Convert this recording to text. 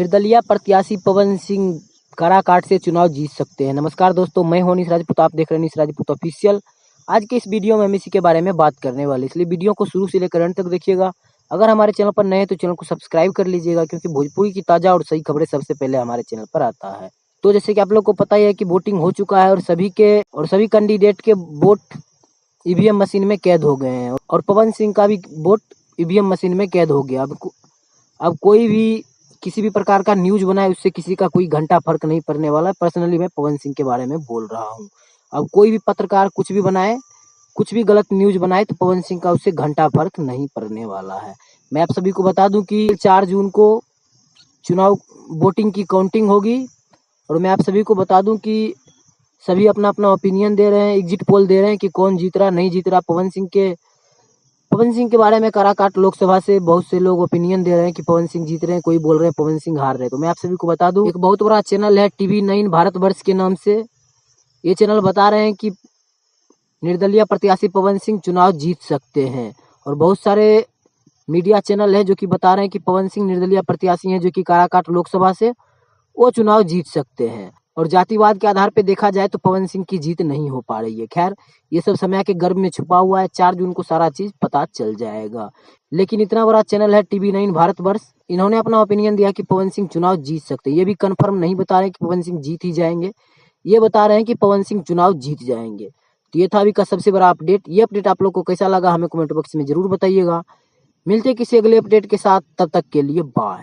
निर्दलीय प्रत्याशी पवन सिंह काराकाट से चुनाव जीत सकते हैं। नमस्कार दोस्तों, मैं हूं निश राजपूत, आप देख रहे हैं निश राजपूत ऑफिशियल। आज के इस वीडियो में हम इसी के बारे में बात करने वाले, इसलिए वीडियो को शुरू से लेकर अंत तक देखिएगा। अगर हमारे चैनल पर नए हैं तो चैनल को सब्सक्राइब कर लीजिएगा, क्योंकि भोजपुरी की ताज़ा और सही खबरें सबसे पहले हमारे चैनल पर आता है। तो जैसे कि आप लोग को पता ही है कि वोटिंग हो चुका है और सभी कैंडिडेट के वोट ईवीएम मशीन में कैद हो गए हैं और पवन सिंह का भी वोट ईवीएम मशीन में कैद हो गया। अब कोई भी किसी भी प्रकार का न्यूज बनाए, उससे किसी का कोई घंटा फर्क नहीं पड़ने वाला। पर्सनली मैं पवन सिंह के बारे में बोल रहा हूँ। अब कोई भी पत्रकार कुछ भी बनाए, कुछ भी गलत न्यूज बनाए, तो पवन सिंह का उससे घंटा फर्क नहीं पड़ने वाला है। मैं आप सभी को बता दूं कि 4 जून को चुनाव वोटिंग की काउंटिंग होगी और मैं आप सभी को बता दूं कि सभी अपना अपना ओपिनियन दे रहे हैं, एग्जिट पोल दे रहे हैं कि कौन जीत रहा नहीं जीत रहा। पवन सिंह के बारे में काराकाट लोकसभा से बहुत से लोग ओपिनियन दे रहे हैं कि पवन सिंह जीत रहे हैं, कोई बोल रहे हैं पवन सिंह हार रहे हैं। तो मैं आप सभी को बता दूं, एक बहुत बड़ा चैनल है TV9 भारतवर्ष के नाम से, ये चैनल बता रहे हैं कि निर्दलीय प्रत्याशी पवन सिंह चुनाव जीत सकते हैं। और बहुत सारे मीडिया चैनल है जो कि बता रहे हैं कि पवन सिंह निर्दलीय प्रत्याशी हैं जो कि काराकाट लोकसभा से वो चुनाव जीत सकते हैं। और जातिवाद के आधार पे देखा जाए तो पवन सिंह की जीत नहीं हो पा रही है। खैर, ये सब समय के गर्भ में छुपा हुआ है, 4 जून को सारा चीज पता चल जाएगा। लेकिन इतना बड़ा चैनल है TV9 भारतवर्ष, इन्होंने अपना ओपिनियन दिया कि पवन सिंह चुनाव जीत सकते हैं। ये भी कंफर्म नहीं बता रहे कि पवन सिंह जीत ही जाएंगे, ये बता रहे हैं कि पवन सिंह चुनाव जीत जाएंगे। तो ये था अभी का सबसे बड़ा अपडेट। ये अपडेट आप लोग को कैसा लगा हमें कमेंट बॉक्स में जरूर बताइएगा। मिलते किसी अगले अपडेट के साथ, तब तक के लिए बाय।